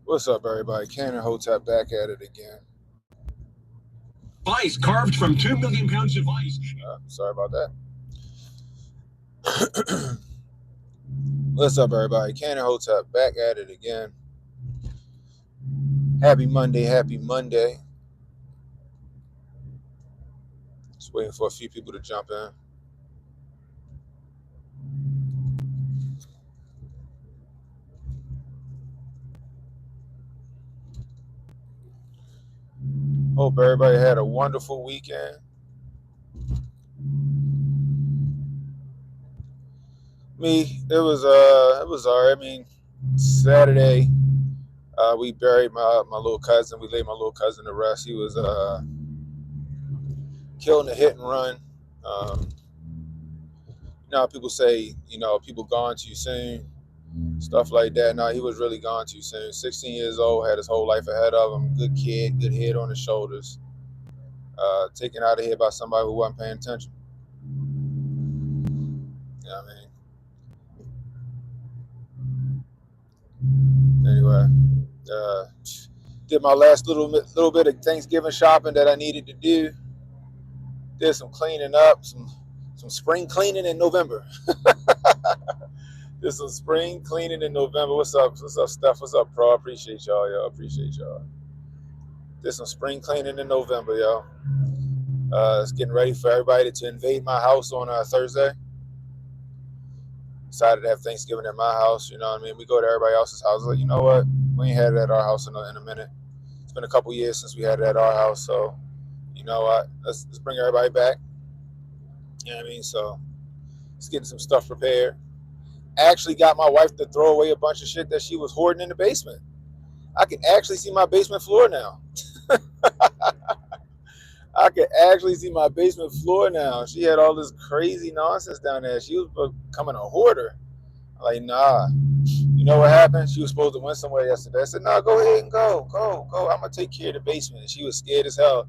What's up, everybody? Cannon Hotep back at it again. Ice carved from 2 million pounds of ice. Sorry about that. What's up, everybody? Cannon Hotep back at it again. Happy Monday, happy Monday. Just waiting for a few people to jump in. Hope everybody had a wonderful weekend. Me, it was alright. I mean, Saturday, we buried my little cousin. We laid my little cousin to rest. He was killed in a hit and run. People say, people gone too soon, stuff like that. No, he was really gone too soon. 16 years old, had his whole life ahead of him. Good kid, good head on his shoulders. Taken out of here by somebody who wasn't paying attention. You know what I mean? Anyway, did my last little bit of Thanksgiving shopping that I needed to do. Did some cleaning up, some spring cleaning in November. Did some spring cleaning in November. What's up, Steph? What's up, Pro? I appreciate y'all, yo. Appreciate y'all. Did some spring cleaning in November, yo. It's getting ready for everybody to invade my house on Thursday. Decided to have Thanksgiving at my house. You know what I mean? We go to everybody else's house. Like, you know what? We ain't had it at our house in a minute. It's been a couple years since we had it at our house. So, you know what? Let's bring everybody back. You know what I mean? So, let's get some stuff prepared. Actually got my wife to throw away a bunch of shit that she was hoarding in the basement. I can actually see my basement floor now. I can actually see my basement floor now. She had all this crazy nonsense down there. She was becoming a hoarder. I'm like, nah. You know what happened? She was supposed to win somewhere yesterday. I said, no, go ahead and go. I'm going to take care of the basement. And she was scared as hell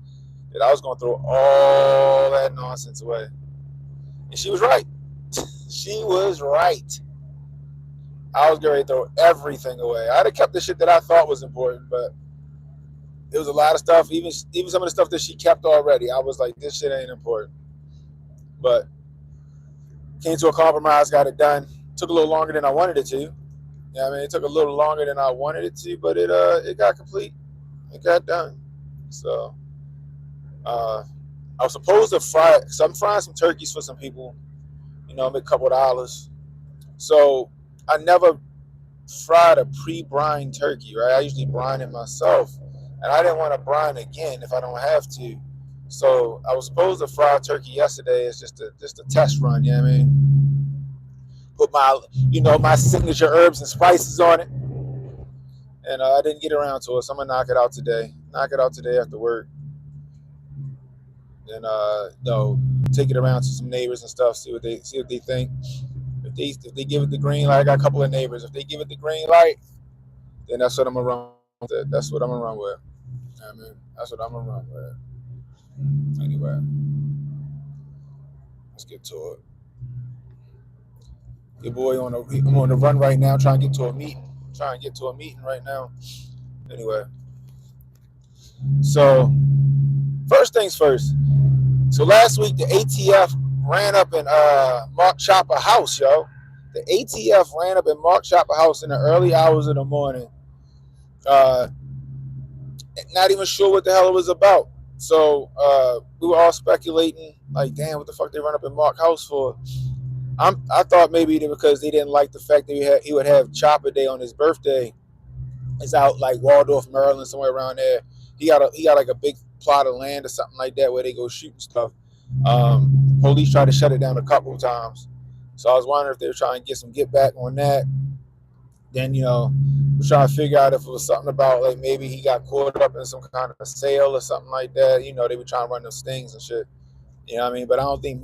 that I was going to throw all that nonsense away. And she was right. She was right. I was going to throw everything away. I'd have kept the shit that I thought was important, but it was a lot of stuff, even some of the stuff that she kept already. I was like, this shit ain't important. But came to a compromise, got it done. Took a little longer than I wanted it to. You know what I mean? It took a little longer than I wanted it to, but it got complete. It got done. So I was supposed to fry, so I'm frying some turkeys for some people, make a couple of dollars. So I never fried a pre-brine turkey, right? I usually brine it myself. And I didn't want to brine again if I don't have to. So I was supposed to fry turkey yesterday. It's just a test run, you know what I mean? Put my signature herbs and spices on it. And I didn't get around to it, so I'm going to knock it out today. Knock it out today after work. And take it around to some neighbors and stuff, see what they think. If they give it the green light, I got a couple of neighbors. If they give it the green light, then that's what I'm going to run with. That's what I'm going to run with. I mean, that's what I'm going to run with. Anyway, let's get to it. Your boy I'm on the run right now, trying to get to a meeting. Right now. Anyway. So, first things first. So last week, the ATF ran up in Mark Choppa house, yo. The ATF ran up in Mark Choppa house in the early hours of the morning. Not even sure what the hell it was about. So we were all speculating, like, damn, what the fuck they run up in Mark's house for? I thought maybe because they didn't like the fact that he would have Choppa Day on his birthday. It's out like Waldorf, Maryland, somewhere around there. He got like a big plot of land or something like that where they go shoot and stuff. Police tried to shut it down a couple of times. So I was wondering if they were trying to get some get back on that. Then, we're trying to figure out if it was something about, like, maybe he got caught up in some kind of sale or something like that. They were trying to run those stings and shit. You know what I mean? But I think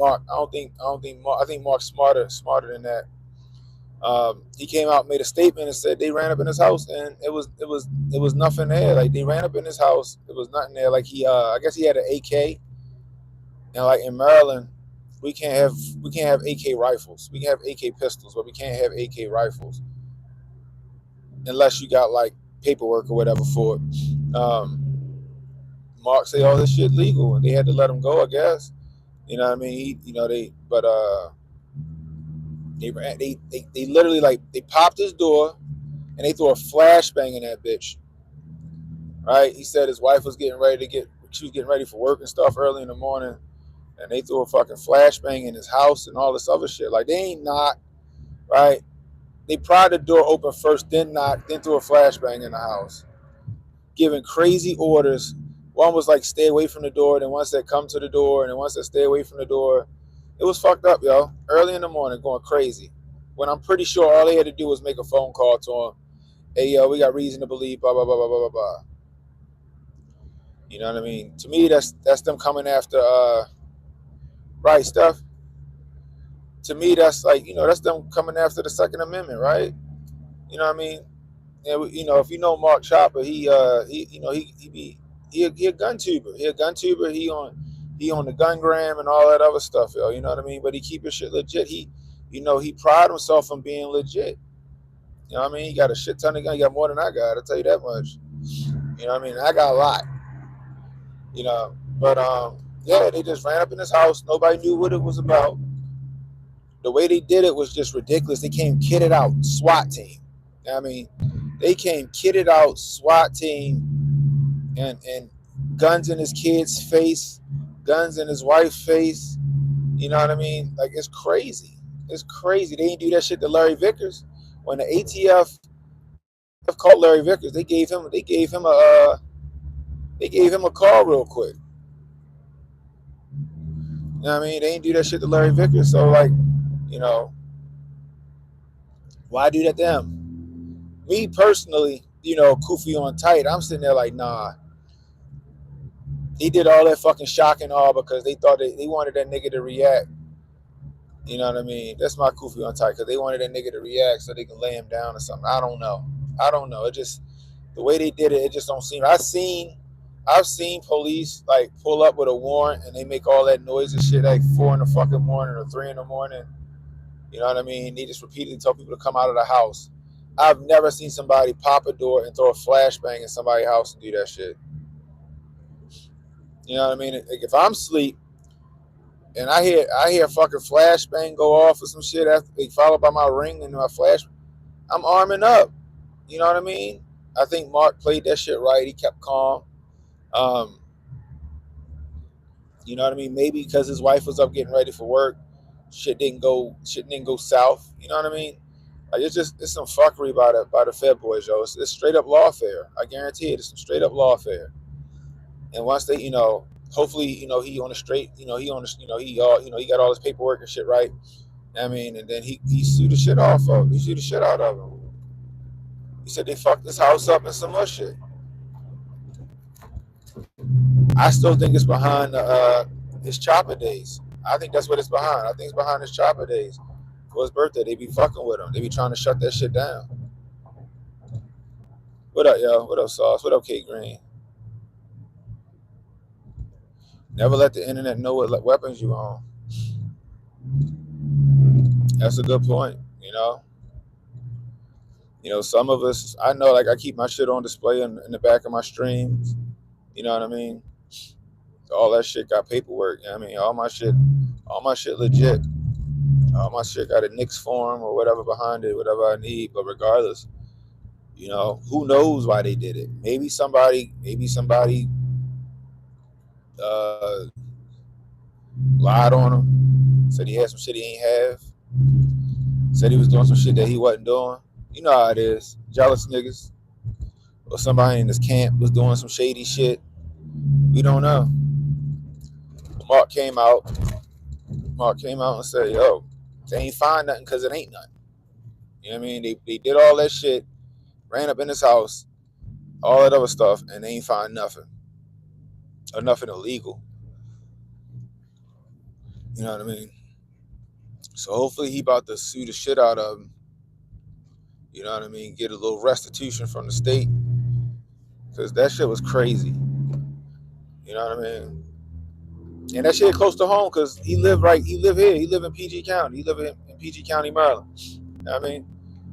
Mark's smarter than that. He came out and made a statement and said they ran up in his house and it was nothing there. Like, they ran up in his house, it was nothing there. Like, I guess he had an AK. And like in Maryland, we can't have AK rifles. We can have AK pistols, but we can't have AK rifles unless you got like paperwork or whatever for it. Mark say all this shit legal, and they had to let him go, I guess. You know what I mean? They literally like they popped his door and they threw a flashbang in that bitch. Right? He said his wife was she was getting ready for work and stuff early in the morning, and they threw a fucking flashbang in his house and all this other shit. Like they ain't knocked, right? They pried the door open first, then knocked, then threw a flashbang in the house, giving crazy orders. One was like stay away from the door, then one said come to the door, and then one said stay away from the door. It was fucked up, yo. Early in the morning, going crazy. When I'm pretty sure all they had to do was make a phone call to him. Hey, yo, we got reason to believe, blah, blah, blah, blah, blah, blah, blah. You know what I mean? To me, that's them coming after, right, Steph? To me, that's like, that's them coming after the Second Amendment, right? You know what I mean? And, if you know Mark Choppa, he a gun tuber. He a gun tuber. He on the gungram and all that other stuff, yo. You know what I mean? But he keep his shit legit. He pride himself on being legit. You know what I mean? He got a shit ton of guns. He got more than I got. I'll tell you that much. You know what I mean? I got a lot. But yeah, they just ran up in his house. Nobody knew what it was about. The way they did it was just ridiculous. They came kitted out, SWAT team. You know what I mean? They came kitted out, SWAT team, and guns in his kid's face, guns in his wife's face. You know what I mean? Like, it's crazy. It's crazy. They didn't do that shit to Larry Vickers. When the ATF called Larry Vickers, they gave him a call real quick. You know what I mean? They didn't do that shit to Larry Vickers. So, like, why do that to them? Me personally, Koofy on tight, I'm sitting there like, nah. He did all that fucking shock and awe because they thought they wanted that nigga to react. You know what I mean? That's my Koofy on tight, because they wanted that nigga to react so they can lay him down or something. I don't know. It just, the way they did it, it just don't seem. I've seen police like pull up with a warrant and they make all that noise and shit like 4 in the fucking morning or 3 in the morning. You know what I mean? They just repeatedly tell people to come out of the house. I've never seen somebody pop a door and throw a flashbang in somebody's house and do that shit. You know what I mean? Like, if I'm asleep and I hear fucking flashbang go off or some shit after they followed by my ring and my flash, I'm arming up. You know what I mean? I think Mark played that shit right. He kept calm. You know what I mean? Maybe because his wife was up getting ready for work, shit didn't go south. You know what I mean? Like, it's some fuckery by the Fed boys, yo. It's straight up lawfare. I guarantee it. It's some straight up lawfare. And once they, hopefully, he on the straight, he got all his paperwork and shit right. I mean, and then he sued the shit off of him. He sued the shit out of him. He said they fucked this house up and some more shit. I still think it's behind his Choppa days. I think that's what it's behind. I think it's behind his Choppa days. For his birthday, they be fucking with him. They be trying to shut that shit down. What up, yo? What up, Sauce? What up, Kate Green? Never let the internet know what weapons you own. That's a good point, some of us, I know, like, I keep my shit on display in the back of my streams. You know what I mean? All that shit got paperwork. You know what I mean? All my shit legit. All my shit got a NICS form or whatever behind it, whatever I need. But regardless, who knows why they did it? Maybe somebody lied on him, said he had some shit he ain't have, said he was doing some shit that he wasn't doing. You know how it is. Jealous niggas. Or somebody in this camp was doing some shady shit. We don't know. Mark came out and said, yo, they ain't find nothing because it ain't nothing. You know what I mean? They did all that shit, ran up in his house, all that other stuff, and they ain't find nothing. Or nothing illegal. You know what I mean? So hopefully he about to sue the shit out of him. You know what I mean? Get a little restitution from the state. Because that shit was crazy. You know what I mean? And that shit close to home because he live here. He live in PG County. He live in PG County, Maryland. You know what I mean?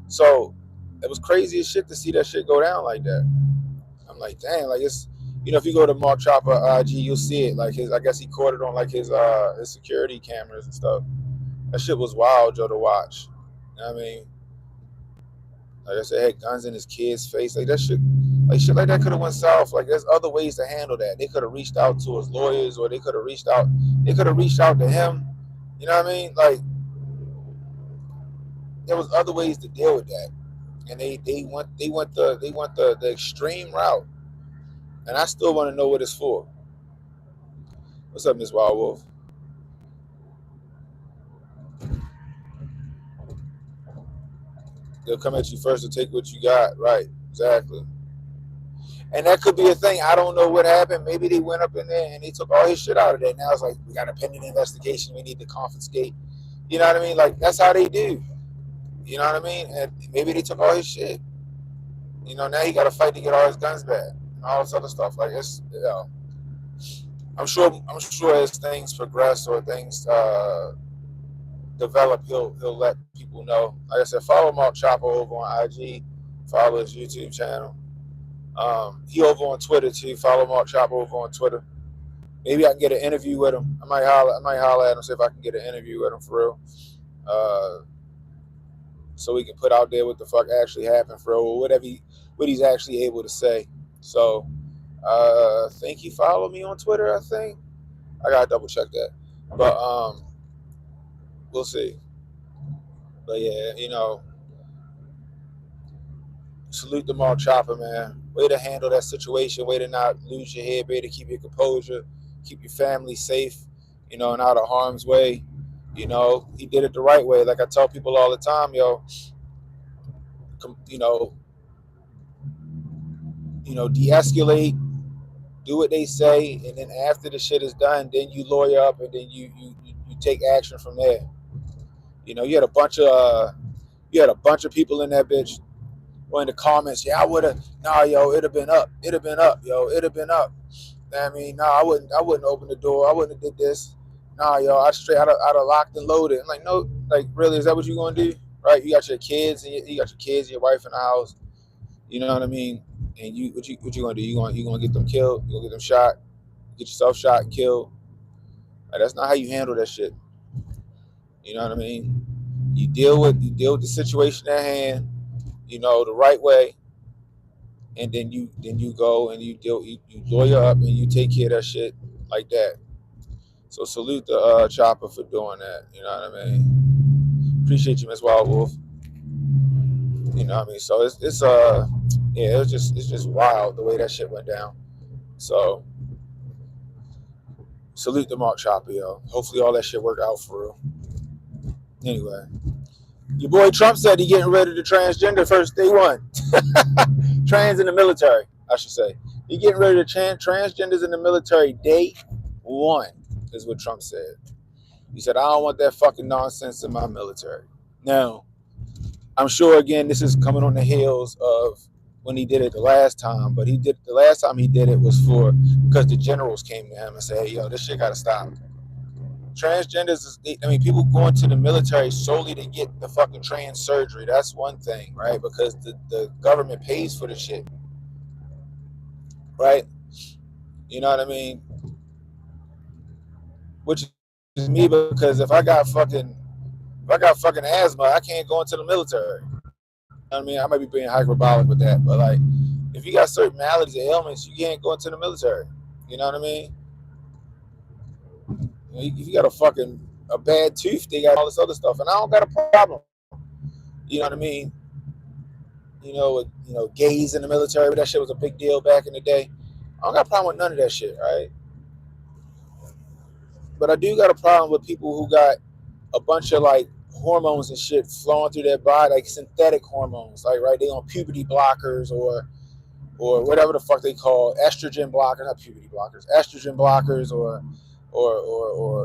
So it was crazy as shit to see that shit go down like that. I'm like, dang, like it's, if you go to Mark Choppa IG, you'll see it. Like I guess he caught it on like his security cameras and stuff. That shit was wild, Joe, to watch. You know what I mean, like I said, had guns in his kid's face, like that shit, like shit like that could have went south. Like there's other ways to handle that. They could have reached out to his lawyers, or they could have reached out to him. You know what I mean? Like there was other ways to deal with that, and they went the extreme route, and I still want to know what it's for. What's up, Miss Wild Wolf? They'll come at you first to take what you got. Right, exactly. And that could be a thing. I don't know what happened. Maybe they went up in there and they took all his shit out of there. Now it's like, we got a pending investigation. We need to confiscate. You know what I mean? Like, that's how they do. You know what I mean? And maybe they took all his shit. Now he got to fight to get all his guns back and all this other stuff. Like, I'm sure as things progress or things develop, he'll let people know. Like I said, follow Mark Choppa over on IG. Follow his YouTube channel. He over on Twitter too. Follow Mark Choppa over on Twitter. Maybe I can get an interview with him. I might holler at him, see if I can get an interview with him for real. So we can put out there what the fuck actually happened for real, or what he's actually able to say. So I think he followed me on Twitter, I think. I gotta double check that. But we'll see. But yeah, salute to Mark Choppa, man. Way to handle that situation, way to not lose your head, way to keep your composure, keep your family safe, and out of harm's way. He did it the right way. Like I tell people all the time, you know, de-escalate, do what they say, and then after the shit is done, then you lawyer up, and then you take action from there. You had a bunch of people in that bitch, or in the comments, yeah, I would have, nah, yo, it'd have been up, yo, it'd have been up. I mean, nah, I wouldn't open the door, I wouldn't have did this. Nah, yo, I'd have locked and loaded. I'm like, no, like, really, is that what you gonna do? Right? You got your kids, and you got your kids, and your wife in the house. You know what I mean? And what you gonna do? You gonna get them killed? You gonna get them shot? Get yourself shot and killed? Like, that's not how you handle that shit. You know what I mean? You deal with the situation at hand, the right way, and then you go and you lawyer up and you take care of that shit like that. So salute the Chopper for doing that. You know what I mean? Appreciate you, Miss Wild Wolf. You know what I mean? So it's yeah, it's just wild the way that shit went down. So salute to Mark Chopper, yo. Hopefully all that shit worked out for real. Anyway, your boy Trump said he getting rid of the transgender first day one. Trans in the military, I should say. He getting rid of the transgenders in the military day one, is what Trump said. He said, I don't want that fucking nonsense in my military. Now, I'm sure, again, this is coming on the heels of when he did it the last time, but the last time he did it was because the generals came to him and said, hey, yo, this shit got to stop. Transgenders, people going to the military solely to get the fucking trans surgery. That's one thing, right? Because the government pays for the shit, right? You know what I mean? Which is me, because if I got fucking asthma, I can't go into the military. You know what I mean? I might be being hyperbolic with that, but like, if you got certain maladies or ailments, you can't go into the military. You know what I mean? If you got a bad tooth, they got all this other stuff, and I don't got a problem. You know what I mean? Gays in the military, but that shit was a big deal back in the day. I don't got a problem with none of that shit, right? But I do got a problem with people who got a bunch of like hormones and shit flowing through their body, like synthetic hormones, like, right, they on puberty blockers or whatever the fuck they call estrogen blockers, not puberty blockers, estrogen blockers or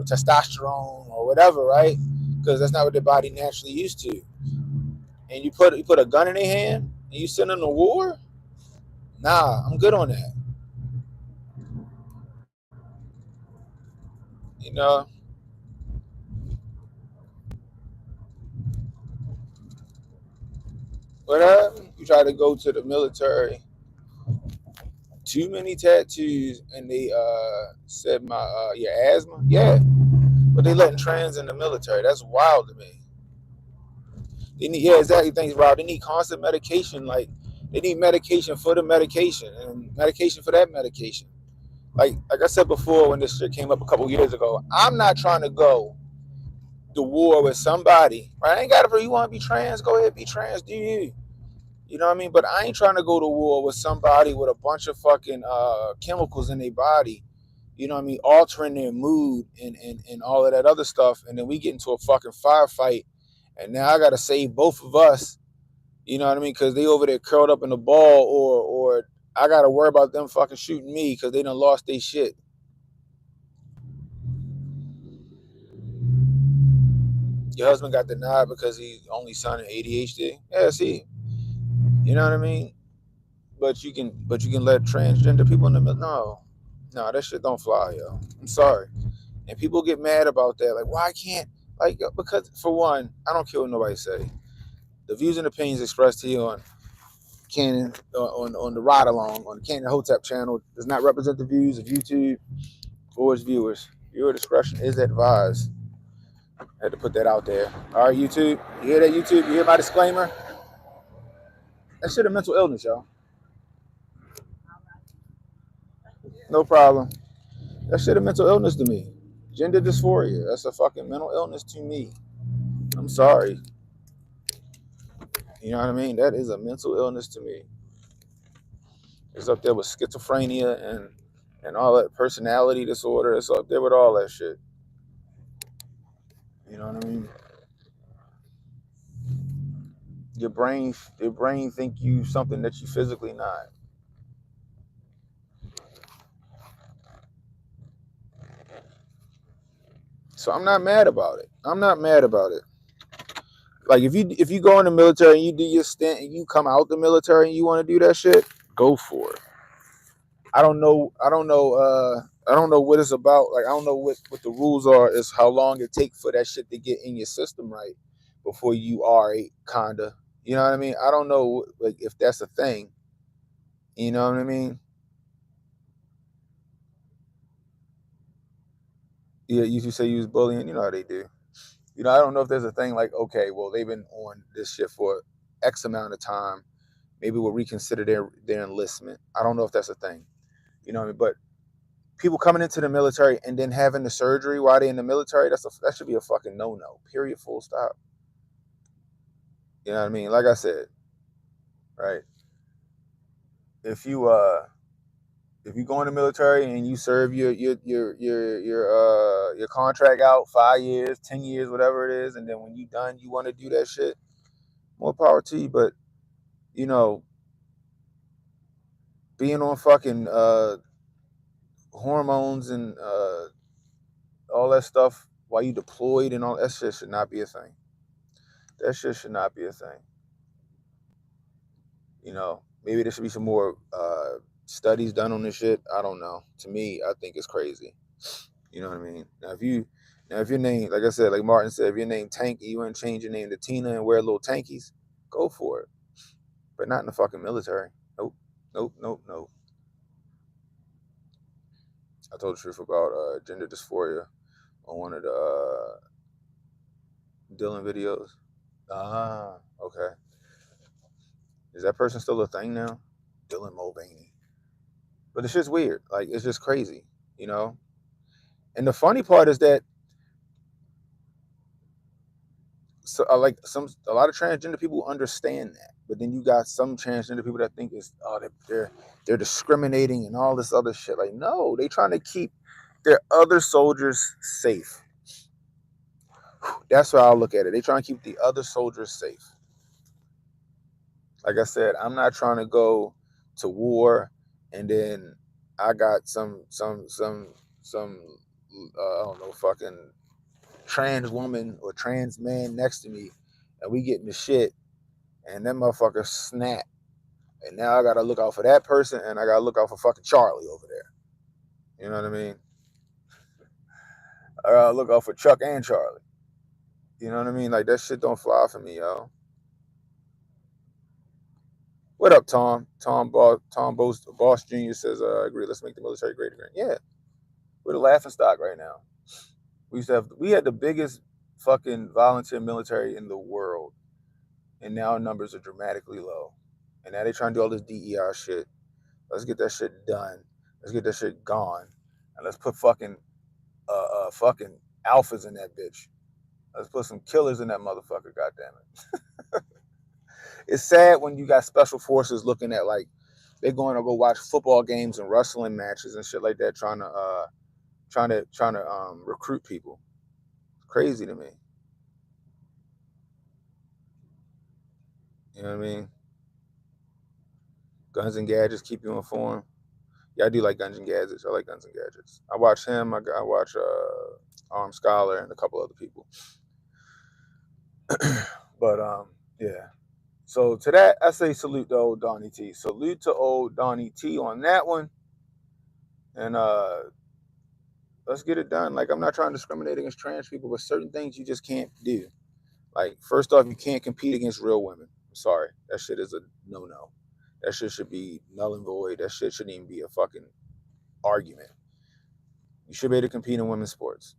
testosterone or whatever, right? Because that's not what their body naturally used to. And you put a gun in their hand and you send them to war? Nah, I'm good on that. You know, What happened? You try to go to the military. Too many tattoos, and they said my your asthma. Yeah, but they letting trans in the military. That's wild to me. They need, yeah, exactly. Thanks, Rob. They need constant medication. Like they need medication for the medication and medication for that medication. Like I said before, when this shit came up a couple years ago, I'm not trying to go to war with somebody. Right? I ain't got to. You want to be trans? Go ahead, be trans. Do you? You know what I mean? But I ain't trying to go to war with somebody with a bunch of fucking chemicals in their body. You know what I mean? Altering their mood and all of that other stuff. And then we get into a fucking firefight. And now I got to save both of us. You know what I mean? Because they over there curled up in the ball, or I got to worry about them fucking shooting me because they done lost their shit. Your husband got denied because he's only son of ADHD. Yeah, see, you know what I mean. But you can let transgender people in the middle. No, that shit don't fly, yo. I'm sorry. And people get mad about that. Like, why can't because for one, I don't care what nobody say. The views and opinions expressed here on Canon on the ride along on the Canon Hotep channel does not represent the views of YouTube or its viewers. Viewer discretion is advised. I had to put that out there. All right, YouTube. You hear that, YouTube? You hear my disclaimer? That shit a mental illness, y'all. No problem. That shit a mental illness to me. Gender dysphoria. That's a fucking mental illness to me. I'm sorry. You know what I mean? That is a mental illness to me. It's up there with schizophrenia and all that personality disorder. It's up there with all that shit. You know what I mean? Your brain think you something that you physically not. So I'm not mad about it. I'm not mad about it. Like if you go in the military and you do your stint and you come out the military and you want to do that shit, go for it. I don't know. I don't know. I don't know what it's about. Like I don't know what the rules are. Is how long it take for that shit to get in your system right before you are a kinda. You know what I mean? I don't know like if that's a thing. You know what I mean? Yeah, you say you was bullying. You know how they do. You know, I don't know if there's a thing like, okay, well, they've been on this shit for X amount of time. Maybe we'll reconsider their enlistment. I don't know if that's a thing. You know what I mean? But people coming into the military and then having the surgery while they're in the military, that should be a fucking no-no. Period. Full stop. You know what I mean? Like I said, right? If you go in the military and you serve your contract out 5 years, 10 years, whatever it is, and then when you done, you want to do that shit, more power to you. But you know, being on fucking hormones and all that stuff while you deployed and all that shit should not be a thing. That shit should not be a thing. You know, maybe there should be some more studies done on this shit. I don't know. To me, I think it's crazy. You know what I mean? If your name, like I said, like Martin said, if your name Tanky, you want to change your name to Tina and wear little tankies, go for it. But not in the fucking military. Nope. Nope. Nope. Nope. I told the truth about gender dysphoria on one of the Dylan videos. Ah, okay. Is that person still a thing now? Dylan Mulvaney. But it's just weird. Like it's just crazy, you know. And the funny part is that like a lot of transgender people understand that, but then you got some transgender people that think it's they're discriminating and all this other shit. Like no, they trying to keep their other soldiers safe. That's how I look at it. They trying to keep the other soldiers safe. Like I said, I'm not trying to go to war and then I got some I don't know, fucking trans woman or trans man next to me and we getting the shit and that motherfucker snap. And now I gotta look out for that person and I gotta look out for fucking Charlie over there. You know what I mean? I gotta look out for Chuck and Charlie. You know what I mean? Like that shit don't fly for me, yo. What up, Tom? Boss Jr. says, I agree. Let's make the military great again. Yeah, we're the laughing stock right now. We had the biggest fucking volunteer military in the world, and now numbers are dramatically low. And now they're trying to do all this DEI shit. Let's get that shit done. Let's get that shit gone, and let's put fucking alphas in that bitch. Let's put some killers in that motherfucker. Goddammit. It's sad when you got special forces looking at like they're going to go watch football games and wrestling matches and shit like that, trying to recruit people. It's crazy to me. You know what I mean? Guns and Gadgets keep you informed. Yeah, I do like Guns and Gadgets. I like Guns and Gadgets. I watch him. I watch Armed Scholar and a couple other people. But yeah. So to that, I say salute to old Donnie T. Salute to old Donnie T on that one. And let's get it done. Like, I'm not trying to discriminate against trans people, but certain things you just can't do. Like, first off, you can't compete against real women. I'm sorry. That shit is a no-no. That shit should be null and void. That shit shouldn't even be a fucking argument. You should be able to compete in women's sports.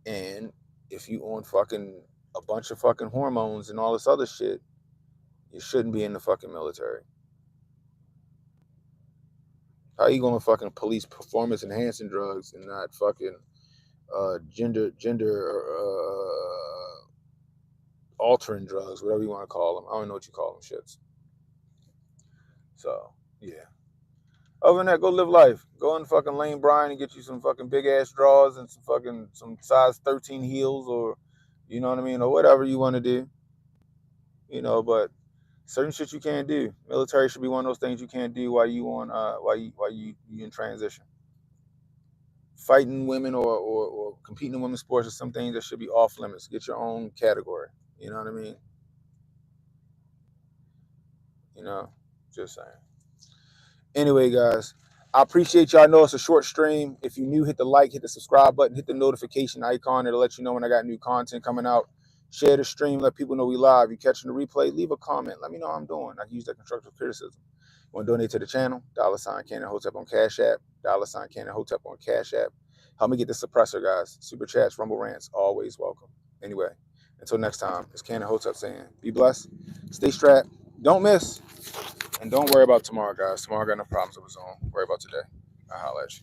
And if you on fucking a bunch of fucking hormones and all this other shit, you shouldn't be in the fucking military. How you gonna fucking police performance enhancing drugs and not fucking gender altering drugs, whatever you want to call them? I don't know what you call them shits. So yeah. Other than that, go live life. Go in fucking Lane Bryant and get you some fucking big ass drawers and some size 13 heels, or you know what I mean, or whatever you want to do. You know, but certain shit you can't do. Military should be one of those things you can't do while you in transition. Fighting women or competing in women's sports are some things that should be off limits. Get your own category. You know what I mean? You know, just saying. Anyway, guys, I appreciate y'all. I know it's a short stream. If you're new, hit the like, hit the subscribe button, hit the notification icon. It'll let you know when I got new content coming out. Share the stream, let people know we live. You catching the replay, leave a comment. Let me know how I'm doing. I can use that constructive criticism. You want to donate to the channel? $ Cannon Hotep on Cash App. $ Cannon Hotep on Cash App. Help me get the suppressor, guys. Super chats, rumble rants, always welcome. Anyway, until next time, it's Cannon Hotep saying, be blessed, stay strapped, don't miss, and don't worry about tomorrow, guys. Tomorrow got no problems of its own. Worry about today. I'll holler at you.